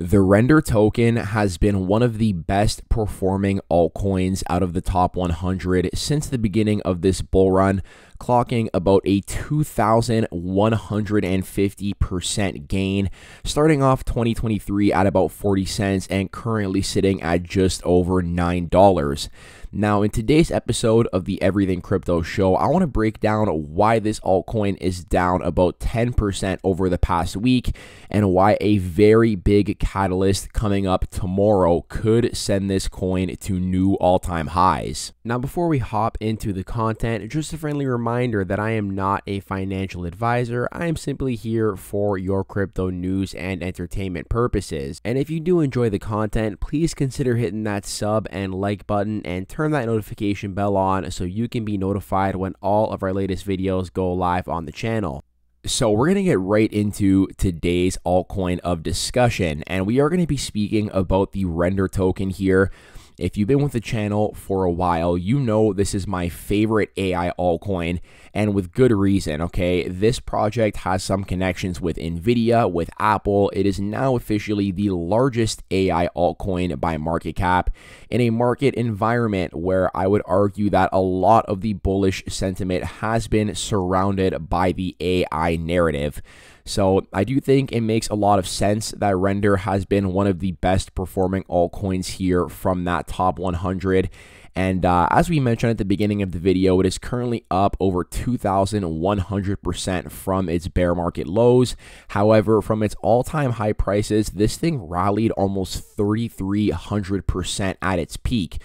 The Render token has been one of the best performing altcoins out of the top 100 since the beginning of this bull run, clocking about a 2,150% gain, starting off 2023 at about 40 cents and currently sitting at just over $9. Now, in today's episode of the Everything Crypto Show, I want to break down why this altcoin is down about 10% over the past week and why a very big catalyst coming up tomorrow could send this coin to new all-time highs. Now, before we hop into the content, just a friendly reminder that I am not a financial advisor. I am simply here for your crypto news and entertainment purposes. And if you do enjoy the content, please consider hitting that sub and like button and turn that notification bell on so you can be notified when all of our latest videos go live on the channel. So we're going to get right into today's altcoin of discussion, and we are going to be speaking about the Render token here. If you've been with the channel for a while, you know this is my favorite AI altcoin, and with good reason, okay? This project has some connections with NVIDIA, with Apple. It is now officially the largest AI altcoin by market cap in a market environment where I would argue that a lot of the bullish sentiment has been surrounded by the AI narrative. So I do think it makes a lot of sense that Render has been one of the best performing altcoins here from that top 100. And as we mentioned at the beginning of the video, it is currently up over 2,100% from its bear market lows. However, from its all-time high prices, this thing rallied almost 3,300% at its peak.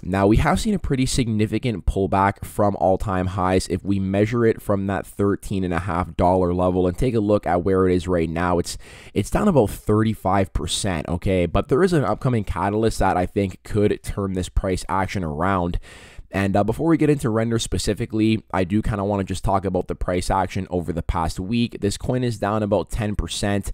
Now, we have seen a pretty significant pullback from all-time highs if we measure it from that $13.50 level and take a look at where it is right now. It's down about 35%, okay? But there is an upcoming catalyst that I think could turn this price action around. And before we get into Render specifically, I do kind of want to just talk about the price action over the past week. This coin is down about 10%.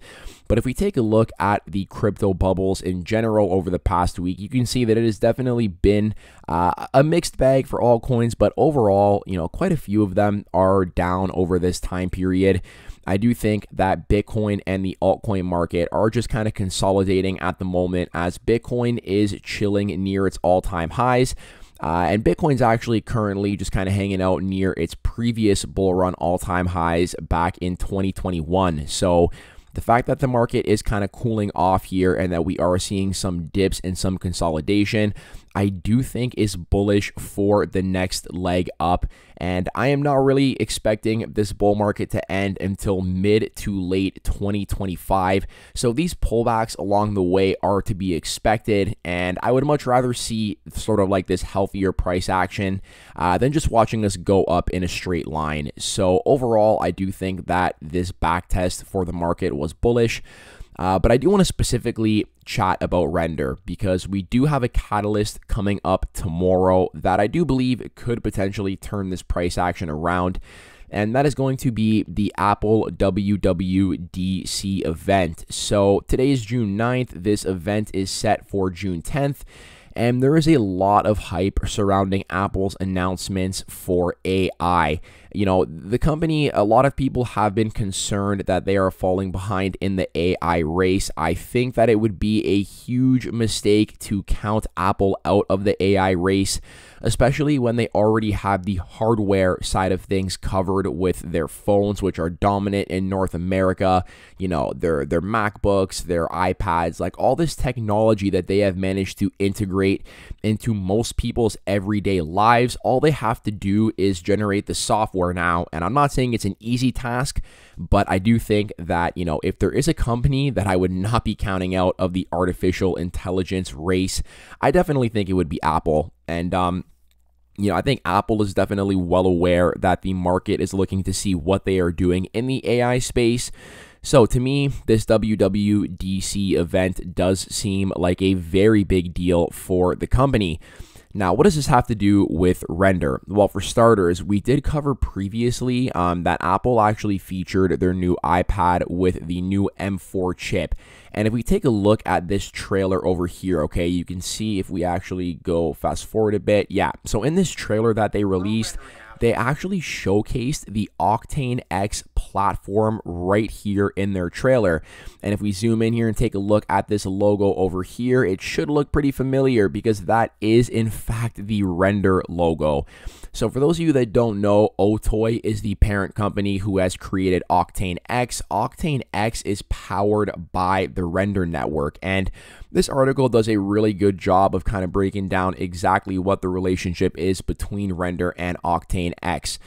But if we take a look at the crypto bubbles in general over the past week, you can see that it has definitely been a mixed bag for all coins. But overall, you know, quite a few of them are down over this time period. I do think that Bitcoin and the altcoin market are just kind of consolidating at the moment as Bitcoin is chilling near its all-time highs. And Bitcoin's actually currently just kind of hanging out near its previous bull run all-time highs back in 2021. So the fact that the market is kind of cooling off here and that we are seeing some dips and some consolidation, I do think is bullish for the next leg up. And I am not really expecting this bull market to end until mid to late 2025. So these pullbacks along the way are to be expected. And I would much rather see sort of like this healthier price action than just watching us go up in a straight line. So overall, I do think that this back test for the market was bullish. But I do want to specifically chat about Render because we do have a catalyst coming up tomorrow that I do believe could potentially turn this price action around. And that is going to be the Apple WWDC event. So today is June 9th. This event is set for June 10th. And there is a lot of hype surrounding Apple's announcements for AI. You know, the company, a lot of people have been concerned that they are falling behind in the AI race. I think that it would be a huge mistake to count Apple out of the AI race, especially when they already have the hardware side of things covered with their phones, which are dominant in North America. You know, their MacBooks, their iPads, like all this technology that they have managed to integrate into most people's everyday lives. All they have to do is generate the software now. And I'm not saying it's an easy task, but I do think that, you know, if there is a company that I would not be counting out of the artificial intelligence race, I definitely think it would be Apple. And, you know, I think Apple is definitely well aware that the market is looking to see what they are doing in the AI space. So to me, this WWDC event does seem like a very big deal for the company. Now, what does this have to do with Render? Well, for starters, we did cover previously that Apple actually featured their new iPad with the new M4 chip. And if we take a look at this trailer over here, okay, you can see if we actually go fast forward a bit. Yeah, so in this trailer that they released, they actually showcased the Octane X platform right here in their trailer. And if we zoom in here and take a look at this logo over here, it should look pretty familiar because that is in fact the Render logo. So for those of you that don't know, Otoy is the parent company who has created Octane X. Octane X is powered by the Render network, and this article does a really good job of kind of breaking down exactly what the relationship is between Render and Octane X.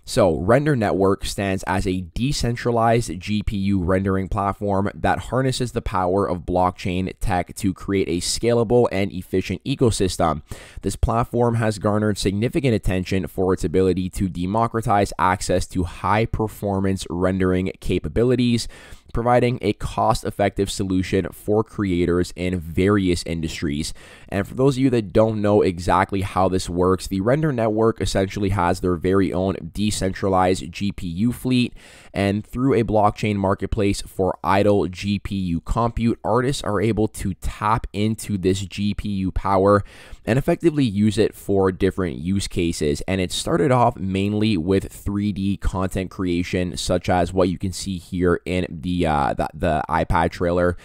So, Render Network stands as a decentralized GPU rendering platform that harnesses the power of blockchain tech to create a scalable and efficient ecosystem. This platform has garnered significant attention for its ability to democratize access to high-performance rendering capabilities, providing a cost-effective solution for creators in various industries. And for those of you that don't know exactly how this works, the Render Network essentially has their very own decentralized GPU fleet, and through a blockchain marketplace for idle GPU compute, artists are able to tap into this GPU power and effectively use it for different use cases. And it started off mainly with 3D content creation, such as what you can see here in the iPad trailer.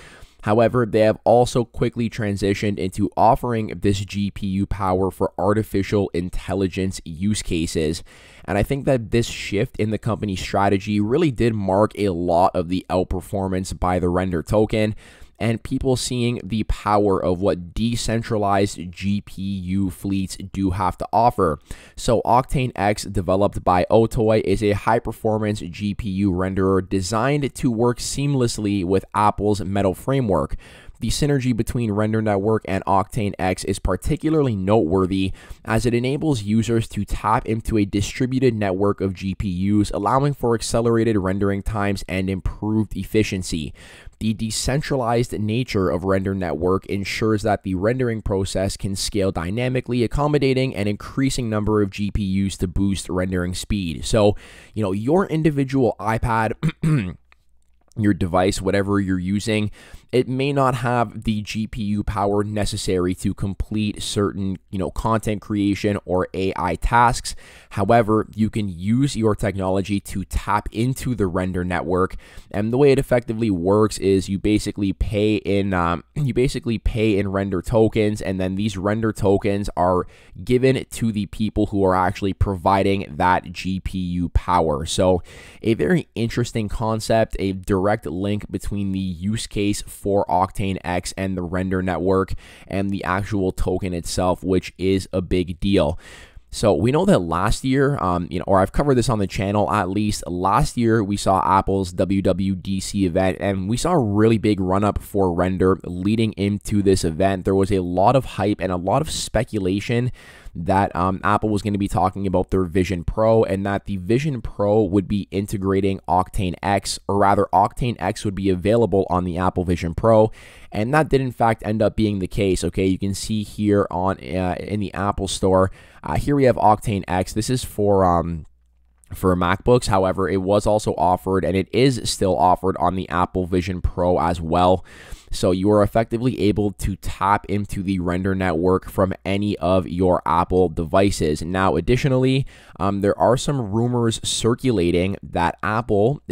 However, they have also quickly transitioned into offering this GPU power for artificial intelligence use cases. And I think that this shift in the company's strategy really did mark a lot of the outperformance by the Render token, and people seeing the power of what decentralized GPU fleets do have to offer. So Octane X, developed by Otoy, is a high-performance GPU renderer designed to work seamlessly with Apple's Metal framework. The synergy between Render Network and Octane X is particularly noteworthy as it enables users to tap into a distributed network of GPUs, allowing for accelerated rendering times and improved efficiency. The decentralized nature of Render Network ensures that the rendering process can scale dynamically, accommodating an increasing number of GPUs to boost rendering speed. So, your individual iPad, your device, whatever you're using, it may not have the GPU power necessary to complete certain, content creation or AI tasks. However, you can use your technology to tap into the Render Network, and the way it effectively works is you basically pay in Render tokens, and then these Render tokens are given to the people who are actually providing that GPU power. So, a very interesting concept, a direct link between the use case for Octane X and the Render Network and the actual token itself, which is a big deal. So we know that last year, or I've covered this on the channel at least, last year we saw Apple's WWDC event, and we saw a really big run-up for Render leading into this event. There was a lot of hype and a lot of speculation that Apple was going to be talking about their Vision Pro, and that the Vision Pro would be integrating Octane X, or rather Octane X would be available on the Apple Vision Pro, and that did in fact end up being the case. Okay, you can see here on in the Apple Store, here we have Octane X. This is for MacBooks. However, it was also offered, and it is still offered on the Apple Vision Pro as well. So you are effectively able to tap into the Render Network from any of your Apple devices. Now, additionally, there are some rumors circulating that Apple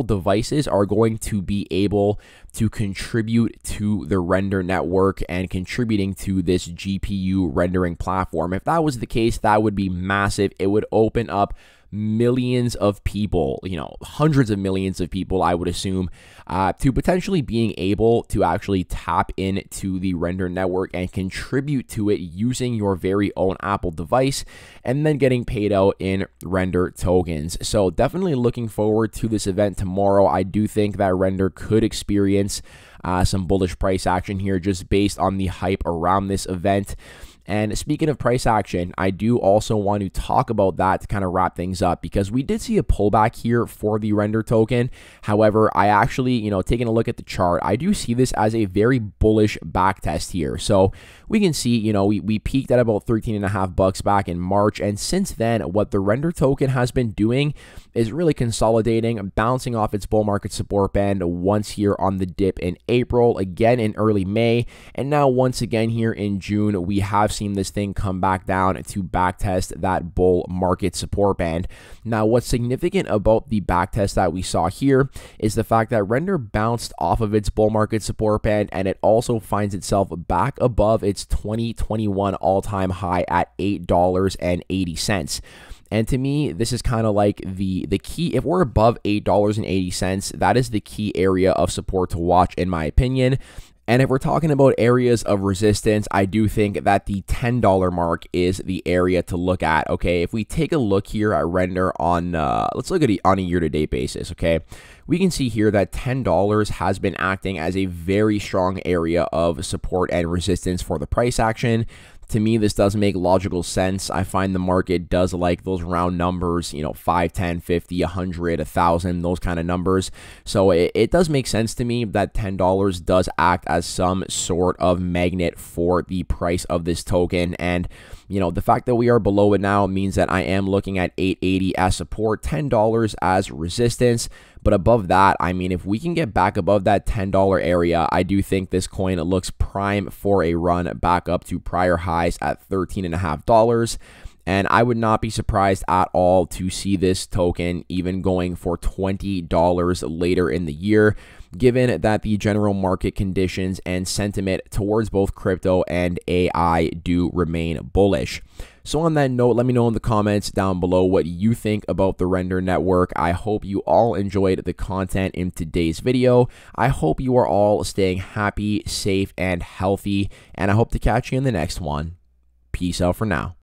devices are going to be able to contribute to the Render Network and contributing to this GPU rendering platform. If that was the case, that would be massive. It would open up millions of people, hundreds of millions of people, I would assume, to potentially being able to actually tap into the Render Network and contribute to it using your very own Apple device, and then getting paid out in Render tokens. So definitely looking forward to this event tomorrow. I do think that Render could experience some bullish price action here just based on the hype around this event. And speaking of price action, I do also want to talk about that to kind of wrap things up, because we did see a pullback here for the Render token. However, I actually, taking a look at the chart, I do see this as a very bullish back test here. So we can see, we peaked at about $13.5 back in March. And since then, what the Render token has been doing is really consolidating, bouncing off its bull market support band once here on the dip in April, again in early May, and now once again here in June, we have seen this thing come back down to backtest that bull market support band. Now, what's significant about the backtest that we saw here is the fact that Render bounced off of its bull market support band, and it also finds itself back above its 2021 all-time high at $8.80. And to me, this is kind of like the key. If we're above $8.80, that is the key area of support to watch, in my opinion. And if we're talking about areas of resistance, I do think that the $10 mark is the area to look at. Okay, if we take a look here at Render on, let's look at it on a year-to-date basis. Okay, we can see here that $10 has been acting as a very strong area of support and resistance for the price action. To me, this does make logical sense. I find the market does like those round numbers, you know, 5, 10, 50, 100, 1,000, those kind of numbers. So it does make sense to me that $10 does act as some sort of magnet for the price of this token. And, you know, the fact that we are below it now means that I am looking at $8.80 as support, $10 as resistance. But above that, I mean, if we can get back above that $10 area, I do think this coin looks prime for a run back up to prior highs at $13.50. And I would not be surprised at all to see this token even going for $20 later in the year, given that the general market conditions and sentiment towards both crypto and AI do remain bullish. So on that note, let me know in the comments down below what you think about the Render network. I hope you all enjoyed the content in today's video. I hope you are all staying happy, safe, and healthy, and I hope to catch you in the next one. Peace out for now.